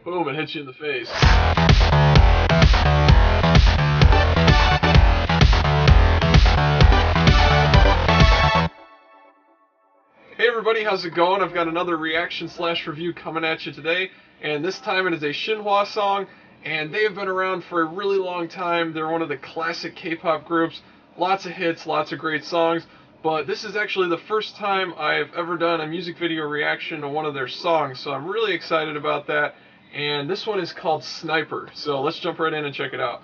Boom, it hits you in the face. Hey everybody, how's it going? I've got another reaction/review coming at you today, and this time it is a SHINHWA song, and they have been around for a really long time. They're one of the classic K-pop groups, lots of hits, lots of great songs, but this is actually the first time I've ever done a music video reaction to one of their songs, so I'm really excited about that, and this one is called Sniper, so let's jump right in and check it out.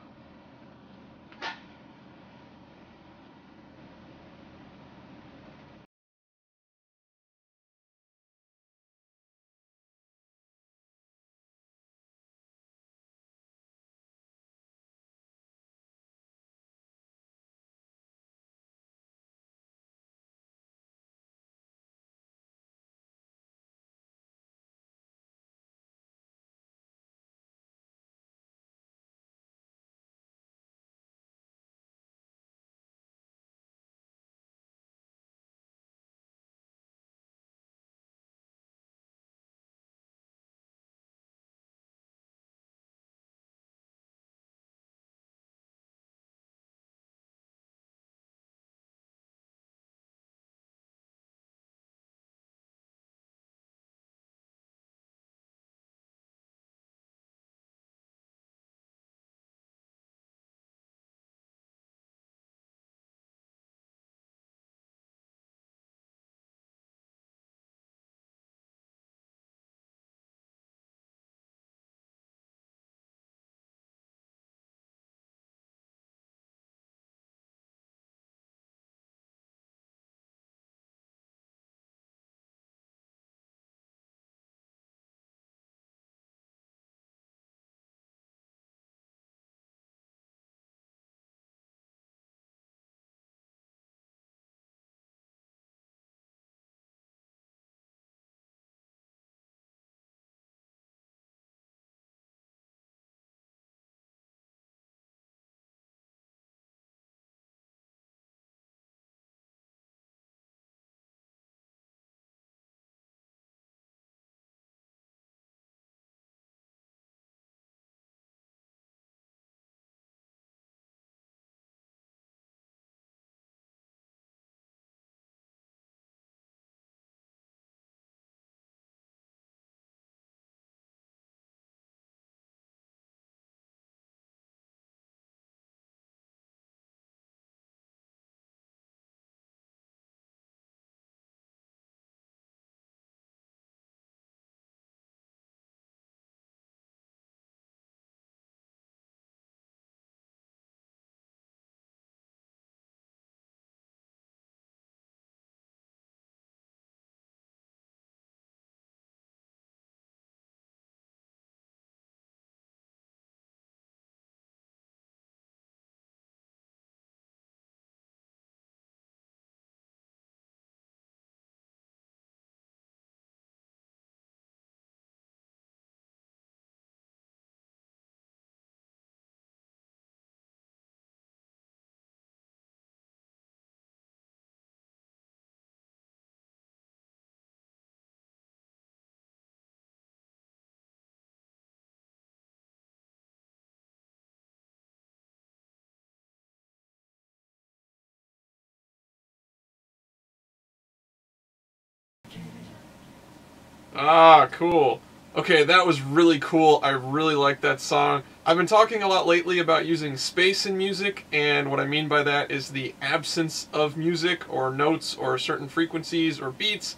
Ah, cool. Okay, that was really cool. I really like that song. I've been talking a lot lately about using space in music, and what I mean by that is the absence of music or notes or certain frequencies or beats,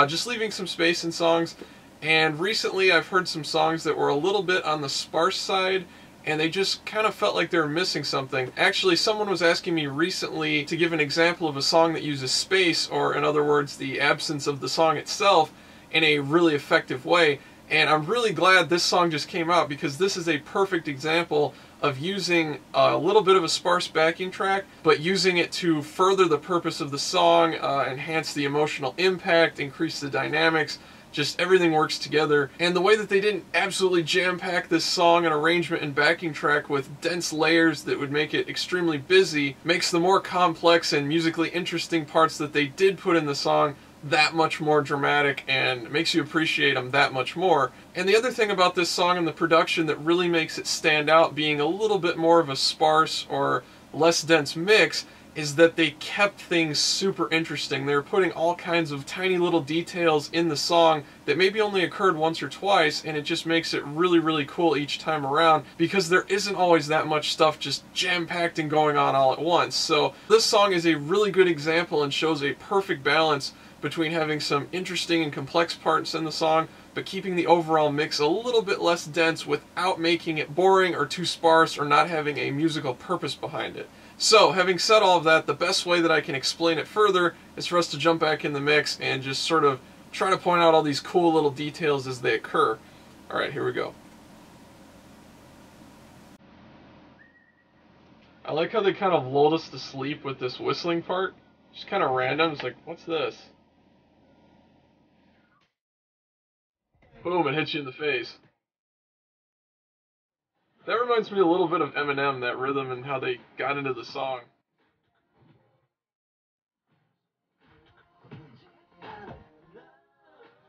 just leaving some space in songs. And recently I've heard some songs that were a little bit on the sparse side, and they just kind of felt like they were missing something. Actually, someone was asking me recently to give an example of a song that uses space, or in other words, the absence of the song itself, in a really effective way. And I'm really glad this song just came out, because this is a perfect example of using a little bit of a sparse backing track, but using it to further the purpose of the song, enhance the emotional impact, increase the dynamics. Just everything works together. And the way that they didn't absolutely jam-pack this song and arrangement and backing track with dense layers that would make it extremely busy makes the more complex and musically interesting parts that they did put in the song that much more dramatic and makes you appreciate them that much more. And the other thing about this song and the production that really makes it stand out being a little bit more of a sparse or less dense mix is that they kept things super interesting. They were putting all kinds of tiny little details in the song that maybe only occurred once or twice, and it just makes it really, really cool each time around because there isn't always that much stuff just jam-packed and going on all at once. So this song is a really good example and shows a perfect balance between having some interesting and complex parts in the song, but keeping the overall mix a little bit less dense without making it boring or too sparse or not having a musical purpose behind it. So, having said all of that, the best way that I can explain it further is for us to jump back in the mix and just sort of try to point out all these cool little details as they occur. Alright, here we go. I like how they kind of lulled us to sleep with this whistling part. Just kind of random. It's like, what's this? Boom, it hits you in the face. That reminds me a little bit of Eminem, that rhythm and how they got into the song.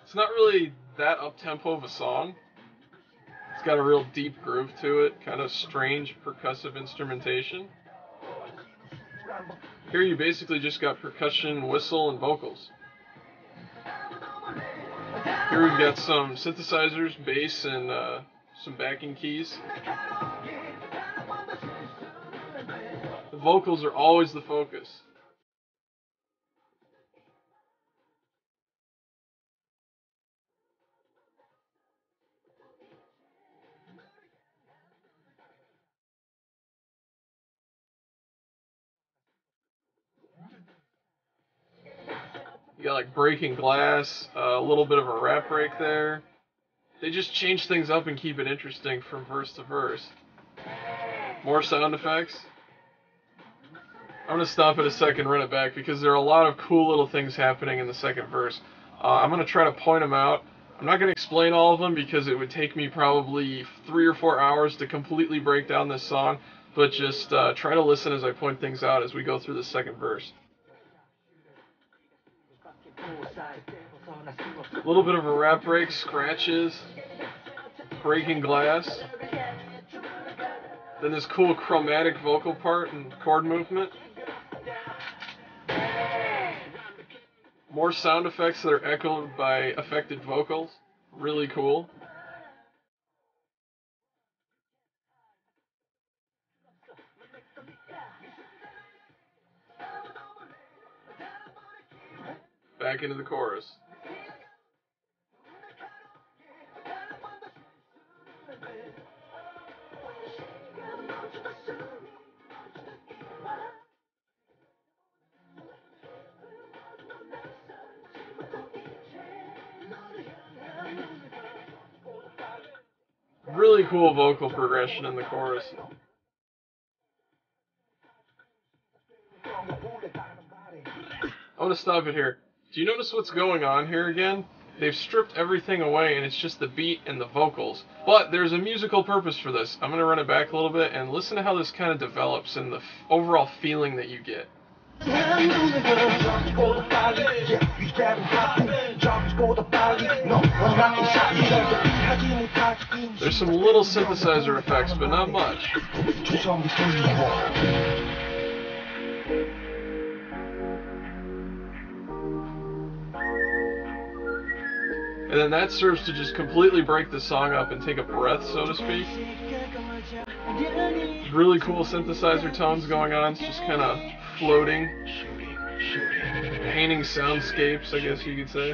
It's not really that up-tempo of a song. It's got a real deep groove to it, kind of strange percussive instrumentation. Here you basically just got percussion, whistle, and vocals. Here we've got some synthesizers, bass, and some backing keys. The vocals are always the focus. You got like breaking glass, a little bit of a rap break there. They just change things up and keep it interesting from verse to verse. More sound effects. I'm going to stop it a second and run it back because there are a lot of cool little things happening in the second verse. I'm going to try to point them out. I'm not going to explain all of them because it would take me probably 3 or 4 hours to completely break down this song, but just try to listen as I point things out as we go through the second verse. A little bit of a rap break, scratches, breaking glass. Then this cool chromatic vocal part and chord movement. More sound effects that are echoed by affected vocals. Really cool. Back into the chorus. Really cool vocal progression in the chorus. I want to stop it here. Do you notice what's going on here again? They've stripped everything away and it's just the beat and the vocals. But there's a musical purpose for this. I'm going to run it back a little bit and listen to how this kind of develops and the overall feeling that you get. There's some little synthesizer effects, but not much. And then that serves to just completely break the song up and take a breath, so to speak. Really cool synthesizer tones going on. It's just kind of floating, painting soundscapes, I guess you could say.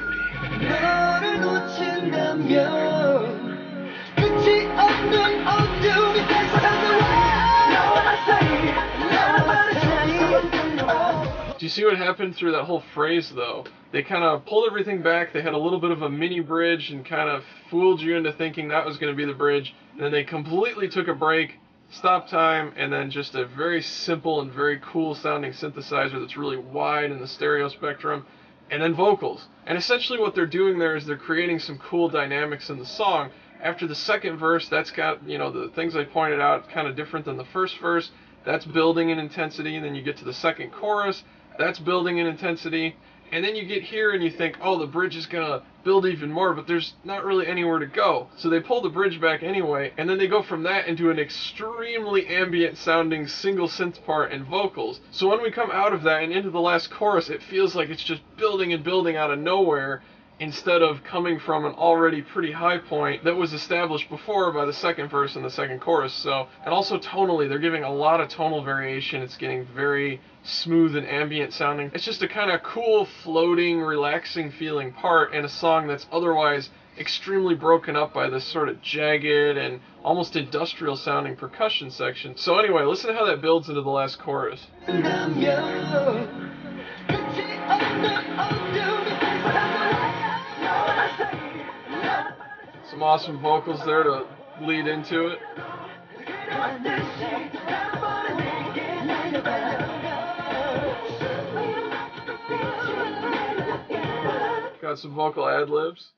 Do you see what happened through that whole phrase, though? They kind of pulled everything back. They had a little bit of a mini bridge and kind of fooled you into thinking that was going to be the bridge. And then they completely took a break, stop time, and then just a very simple and very cool sounding synthesizer that's really wide in the stereo spectrum, and then vocals. And essentially what they're doing there is they're creating some cool dynamics in the song. After the second verse, that's got, you know, the things I pointed out, kind of different than the first verse. That's building in intensity, and then you get to the second chorus, that's building in intensity, And then you get here and you think, oh, the bridge is gonna build even more, but there's not really anywhere to go. So they pull the bridge back anyway, and then they go from that into an extremely ambient sounding single synth part and vocals. So when we come out of that and into the last chorus, it feels like it's just building and building out of nowhere, instead of coming from an already pretty high point that was established before by the second verse and the second chorus. So, and also tonally, they're giving a lot of tonal variation. It's getting very smooth and ambient sounding. It's just a kind of cool, floating, relaxing feeling part in a song that's otherwise extremely broken up by this sort of jagged and almost industrial sounding percussion section. So anyway, listen to how that builds into the last chorus. Some awesome vocals there to lead into it. Got some vocal ad-libs.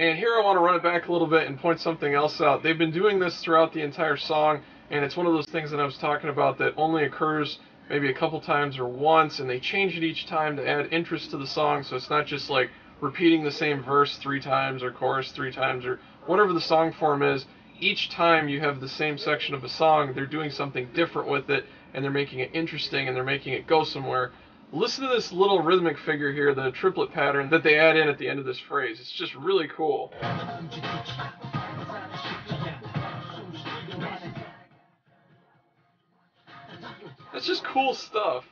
And here I want to run it back a little bit and point something else out. They've been doing this throughout the entire song, and it's one of those things that I was talking about that only occurs maybe a couple times or once, and they change it each time to add interest to the song, so it's not just like repeating the same verse 3 times or chorus 3 times or whatever the song form is. Each time you have the same section of a song, they're doing something different with it, and they're making it interesting, and they're making it go somewhere. Listen to this little rhythmic figure here, the triplet pattern that they add in at the end of this phrase. It's just really cool. That's just cool stuff.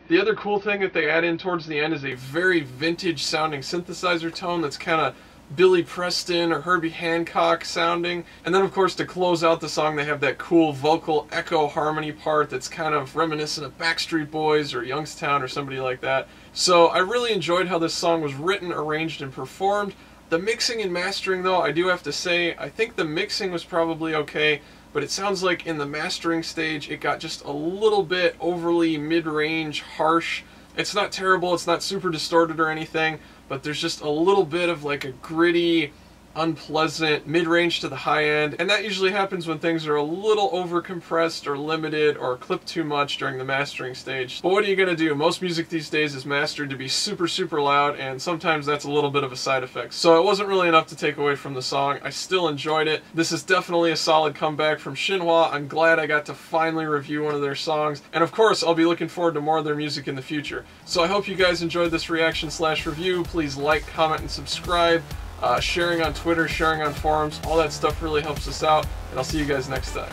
The other cool thing that they add in towards the end is a very vintage sounding synthesizer tone that's kind of Billy Preston or Herbie Hancock sounding. And then of course to close out the song they have that cool vocal echo harmony part that's kind of reminiscent of Backstreet Boys or Youngstown or somebody like that. So I really enjoyed how this song was written, arranged, and performed. The mixing and mastering though, I do have to say, I think the mixing was probably okay, but it sounds like in the mastering stage it got just a little bit overly mid-range, harsh. It's not terrible, it's not super distorted or anything, but there's just a little bit of like a gritty, unpleasant mid-range to the high end, and that usually happens when things are a little over-compressed or limited or clipped too much during the mastering stage. But what are you gonna do? Most music these days is mastered to be super, super loud, and sometimes that's a little bit of a side effect. So it wasn't really enough to take away from the song. I still enjoyed it. This is definitely a solid comeback from SHINHWA. I'm glad I got to finally review one of their songs, and of course I'll be looking forward to more of their music in the future. So I hope you guys enjoyed this reaction/review. Please like, comment, and subscribe. Sharing on Twitter, sharing on forums, all that stuff really helps us out, and I'll see you guys next time.